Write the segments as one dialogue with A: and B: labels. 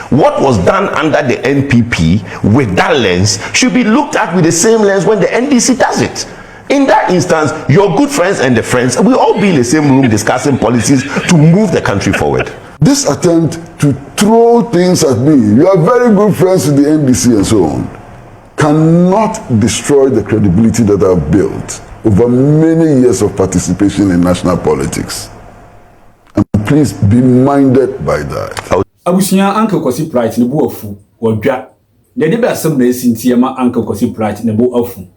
A: What was done under the NPP with that lens should be looked at with the same lens when the NDC does it. In that instance, your good friends and the friends will all be in the same room discussing policies to move the country forward.
B: This attempt to throw things at me, you are very good friends with the NDC and so on, cannot destroy the credibility that I've built over many years of participation in national politics. And please be minded by that.
C: Abusia Uncle Kwesi Pratt ne bo afu wodwa. Ne de be asem na esintie ma Uncle Kwesi Pratt ne bo afu.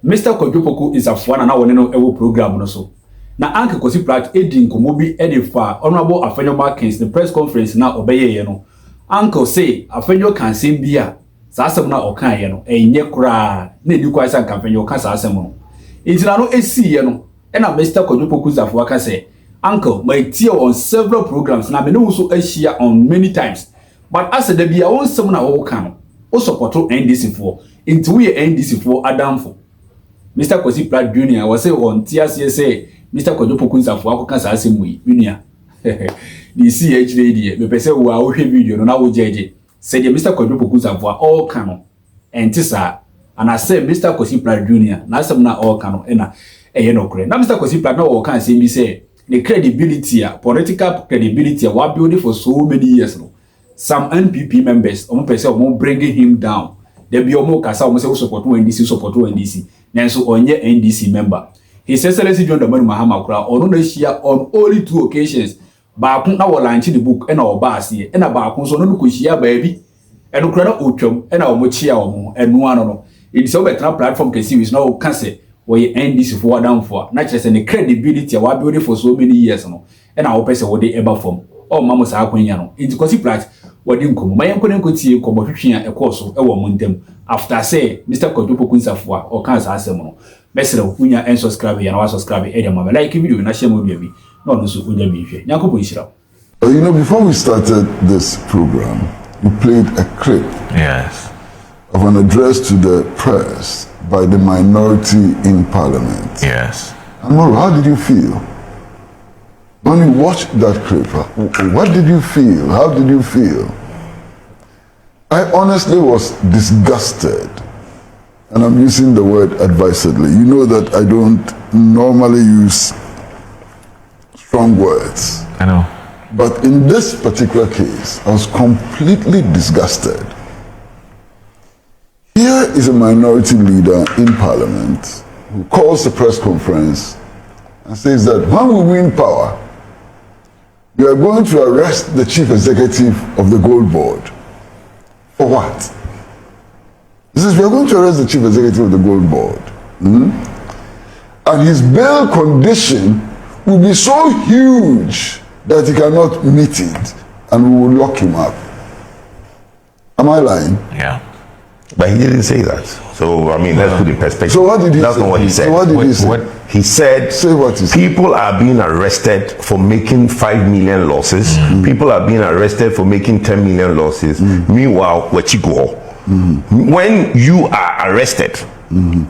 C: Mr. Kojo Poku Nsafoa na wone no ewo program no so. Na Uncle Kwesi Pratt edi nkomo bi edifa honorable Afenyo Markins ne press conference na obeyeye no. Uncle say Afenyo kan sem bia sa asem na okan ye no enye kura na edi kwa san Afenyo kan sa asem no. Intina no esiye no e na Mr. Kojo Poku Nsafoa ka say Uncle, my tear on several programs na me no so share on many times. But as the bia won some na wo kan o support NDC for into we NDC for Adamfo. Mr. Kwesi Pratt Jr. was say on TRC say Mr. Kojo Poku Nsafoa ko kan sa asem wi Junior. The CHD die me pese wo a wo hwe video no na wo jeje. Say the Mr. Kojo Poku Nsafoa all kan no entisa and I say Mr. Kwesi Pratt Jr. na asem na all kan no e na eye no kure. Na Mr. Kwesi Pratt na wo kan say bi say the credibility, political credibility, what built for so many years now. Some NPP members, bringing him down. There be more kasa support NDC, support NDC. Nanso onye NDC member. His Excellency John Dramani Mahama Kura on share on only 2 occasions. Baakun na launch the book and our bas here, and a baakun so no share baby. And ukra utwom and our mochia omo and no. It's over platform can see is no cancer. We NDC for down for not just any credibility wa build for so many years no and our person what they ever form oh mama sa akwanya no into Kwesi Pratt wadi nkomo my enko nkotie ko bohwehwe a ekoso e wo montem after say Mr. Kojo Poku Nsafoa o kan sa asem no mesre unya en subscribe ya na wa subscribe e dem ma like video na share mo bia bi no no so unya bi hwe nyakopo nhira.
B: You know, before we started this program you played a clip of an address to the press by the minority in parliament.
A: Yes.
B: And Moro, how did you feel? When you watched that clip, what did you feel? How did you feel? I honestly was disgusted. And I'm using the word advisedly. You know that I don't normally use strong words.
A: I know.
B: But in this particular case, I was completely disgusted. Here is a minority leader in parliament who calls a press conference and says that when we win power, we are going to arrest the chief executive of the Gold Board. For what? He says we are going to arrest the chief executive of the Gold Board. And his bail condition will be so huge that he cannot meet it and we will lock him up. Am I lying?
A: Yeah. But he didn't say that. So, I mean, let's put it in perspective.
B: So what did he
A: That's
B: say?
A: not what he said.
B: So what did he say?
A: He said,
B: say what he said.
A: People are being arrested for making 5 million losses. People are being arrested for making 10 million losses. Meanwhile, when you are arrested,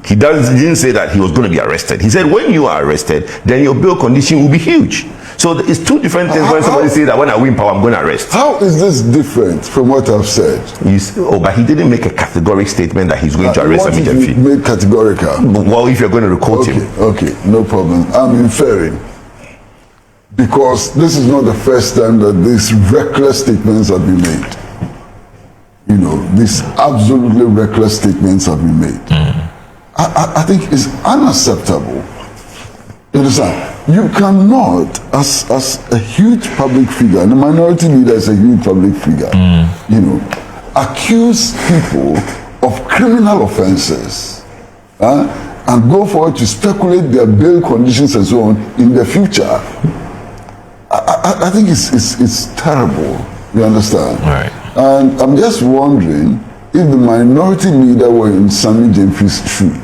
A: he didn't say that he was going to be arrested. He said, when you are arrested, then your bail condition will be huge. So it's 2 different things when somebody says that when I win power, I'm going to arrest.
B: How is this different from what I've said?
A: But he didn't make a categorical statement that he's going to arrest immediately.
B: Made categorical.
A: Well, if you're going to quote him.
B: Okay, no problem. I'm inferring. Because this is not the first time that these reckless statements have been made. You know, these absolutely reckless statements have been made. I think it's unacceptable. You understand? You cannot, as a huge public figure, and the minority leader is a huge public figure, you know, accuse people of criminal offenses and go forward to speculate their bail conditions and so on in the future. I think it's terrible. You understand?
A: Right.
B: And I'm just wondering if the minority leader were in Sammy Jemfi's shoes,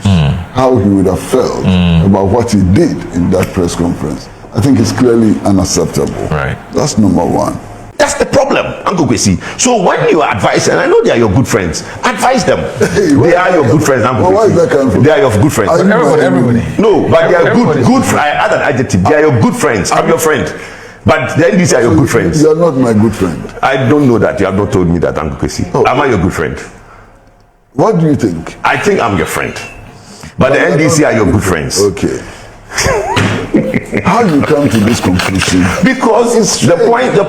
B: how he would have felt about what he did in that press conference. I think it's clearly unacceptable.
A: Right.
B: That's number one.
A: That's the problem, Uncle Kwesi. So when you advise, and I know they are your good friends, advise them. They are your good friends, Uncle Kwesi.
B: Where is that coming from?
A: They are your good friends.
C: Everybody.
A: No, but they are good friends. I add an adjective. They are your good friends. I'm your friend. But the NDC are your good friends.
B: You are not my good friend.
A: I don't know that. You have not told me that, Uncle Kwesi.
B: Oh.
A: Am I your good friend?
B: What do you think?
A: I think I'm your friend. But the NDC are your good friends.
B: Okay. How do you come to this conclusion?
A: Because the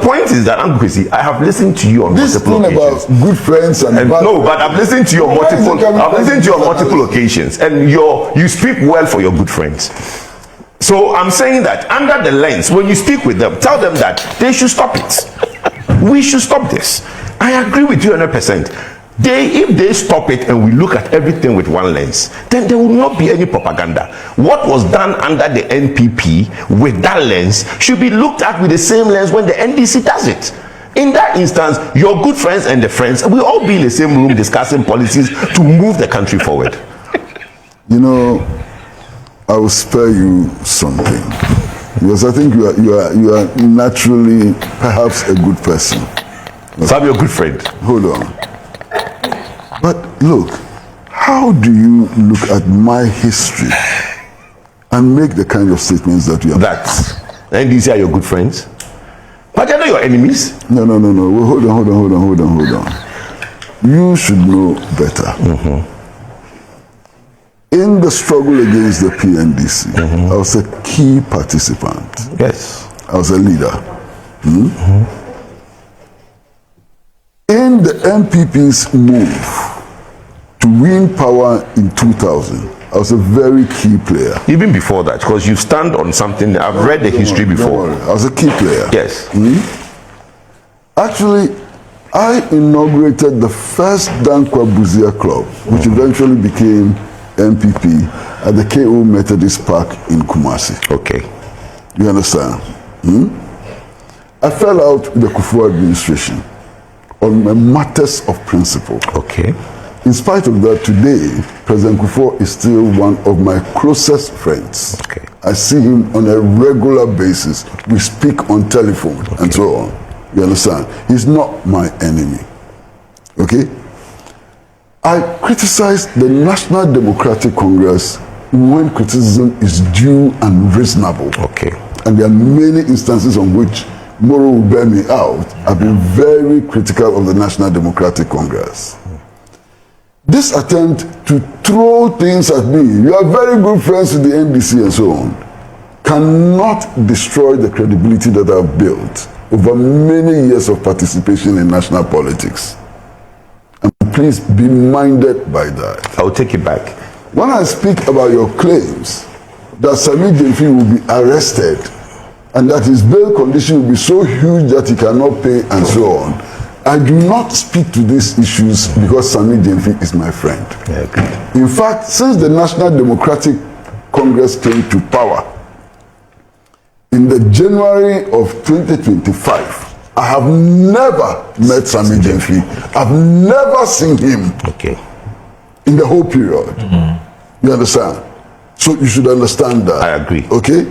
A: point is that, Uncle Kwesi, I have listened to you on multiple occasions.
B: About good friends and bad
A: no, but I've listened to you on multiple occasions, and you speak well for your good friends. So I'm saying that under the lens, when you speak with them, tell them that they should stop it. We should stop this. I agree with you 100%. If they stop it and we look at everything with one lens, then there will not be any propaganda. What was done under the NPP with that lens should be looked at with the same lens when the NDC does it. In that instance, your good friends and the friends will all be in the same room discussing policies to move the country forward.
B: You know, I will spare you something, because I think you are naturally perhaps a good person.
A: So I'm your good friend.
B: Hold on. But look, how do you look at my history and make the kind of statements that you have?
A: And these are your good friends? But they're not your enemies.
B: No. Well, hold on. You should know better. Mm-hmm. In the struggle against the PNDC, I was a key participant.
A: Yes.
B: I was a leader. In the MPP's move to win power in 2000, I was a very key player.
A: Even before that, because you stand on something, I've read the history before.
B: I was a key player.
A: Yes.
B: Actually, I inaugurated the first Dankwa Buzia Club, which eventually became MPP, at the KO Methodist Park in Kumasi.
A: Okay.
B: You understand? I fell out with the Akufo administration on matters of principle.
A: Okay.
B: In spite of that, today, President Akufo is still one of my closest friends.
A: Okay.
B: I see him on a regular basis. We speak on telephone and so on. You understand? He's not my enemy. Okay? I criticize the National Democratic Congress when criticism is due and reasonable.
A: Okay.
B: And there are many instances on which Moro will bear me out. I've been very critical of the National Democratic Congress. This attempt to throw things at me, you are very good friends with the NDC and so on, cannot destroy the credibility that I've built over many years of participation in national politics. And please be minded by that.
A: I'll take it back.
B: When I speak about your claims that Sami Gyamfi will be arrested and that his bail condition will be so huge that he cannot pay and so on, I do not speak to these issues because Sami Gyamfi is my friend.
A: Yeah,
B: in fact, since the National Democratic Congress came to power in the January of 2025, I have never met Sami Gyamfi. I've never seen him.
A: Okay.
B: In the whole period. You understand? So you should understand that.
A: I agree.
B: Okay?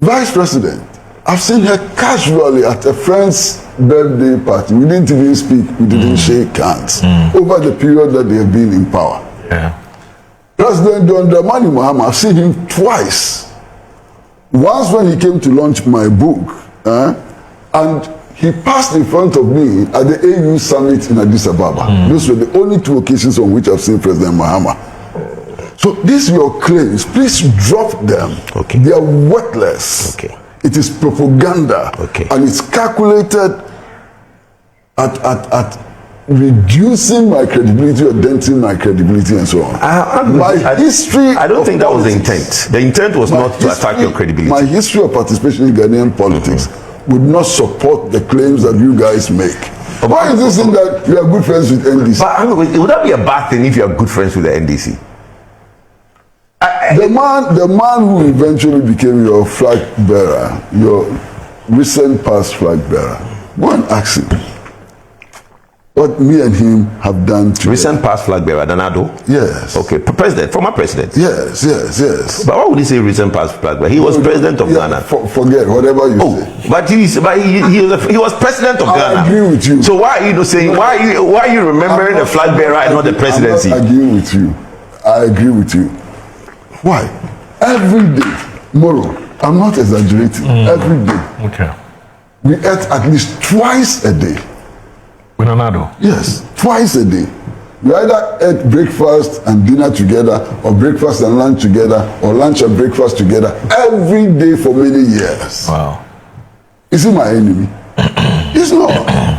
B: Vice President, I've seen her casually at a friend's birthday party. We didn't even speak. We didn't shake hands over the period that they have been in power.
A: Yeah.
B: President John Dramani Mahama, I've seen him twice. Once when he came to launch my book, and he passed in front of me at the AU summit in Addis Ababa. Those were the only two occasions on which I've seen President Mahama. So these are your claims. Please drop them.
A: Okay.
B: They are worthless.
A: Okay.
B: It is propaganda.
A: Okay.
B: And it's calculated at reducing my credibility or denting my credibility and so on.
A: I don't think that was the intent. The intent was not to attack your credibility.
B: My history of participation in Ghanaian politics would not support the claims that you guys make. Why is this thing that you are good friends with NDC?
A: But would that be a bad thing if you are good friends with the NDC?
B: The man who eventually became your flag bearer, your recent past flag bearer, go and ask him what me and him have done together.
A: Recent past flag bearer, Danado?
B: Yes.
A: Okay, president, former president?
B: Yes.
A: But why would he say recent past flag bearer? He was president of Ghana.
B: Forget whatever you say.
A: But he was president of Ghana.
B: I agree with you.
A: So why are you saying, why are you remembering the flag bearer and not the presidency?
B: I agree with you. I agree with you. Why? Every day, Moro, I'm not exaggerating. Every day.
D: Okay.
B: We ate at least twice a day.
D: With Addo?
B: Yes, twice a day. We either ate breakfast and dinner together, or breakfast and lunch together, or lunch and breakfast together, every day for many years.
D: Wow.
B: Is he my enemy? He's not.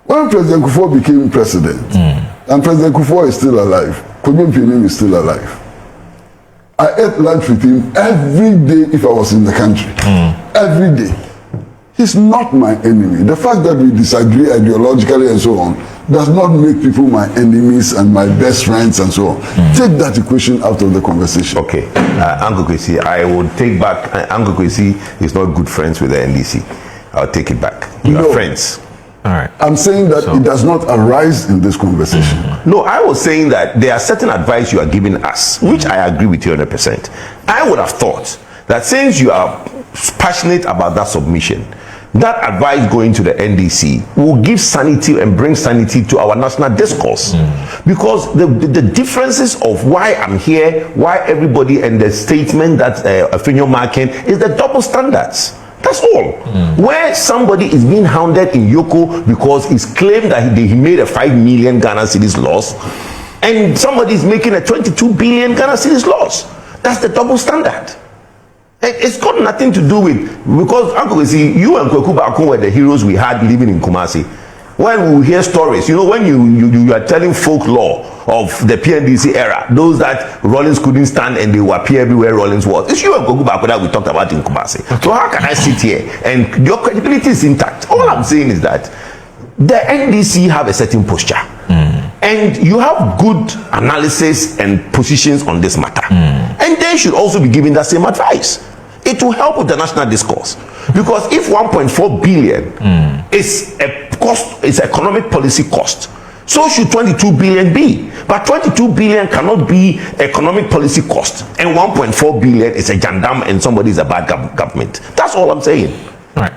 B: When President Akufo became president, and President Akufo is still alive, Kojo Poku is still alive, I ate lunch with him every day if I was in the country. Every day. He's not my enemy. The fact that we disagree ideologically and so on does not make people my enemies and my best friends and so on. Take that equation out of the conversation.
A: Okay. Uncle Kwesi, I would take back. Uncle Kwesi is not good friends with the NDC. I'll take it back. You are friends.
D: All right.
B: I'm saying that it does not arise in this conversation.
A: No, I was saying that there are certain advice you are giving us, which I agree with you 100%. I would have thought that since you are passionate about that submission, that advice going to the NDC will give sanity and bring sanity to our national discourse. Because the differences of why I'm here, why everybody, and the statement that Afinyo making is the double standards. That's all. Where somebody is being hounded in Yoko because it's claimed that he made a 5 million Ghana cedis loss, and somebody is making a 22 billion Ghana cedis loss. That's the double standard. It's got nothing to do with, because Uncle Kwesi, you and Kweku Baako were the heroes we had living in Kumasi. When we hear stories, you know, when you are telling folklore of the PNDC era, those that Rollins couldn't stand and they will appear everywhere Rollins was. It's you and Kweku Baako that we talked about in Kumasi. So how can I sit here and your credibility is intact? All I'm saying is that the NDC have a certain posture. And you have good analysis and positions on this matter. And they should also be given that same advice. It will help with the national discourse. Because if 1.4 billion is a cost, it's economic policy cost, so should 22 billion be. But 22 billion cannot be economic policy cost, and 1.4 billion is a jandam and somebody is a bad government. That's all I'm saying.
D: All right.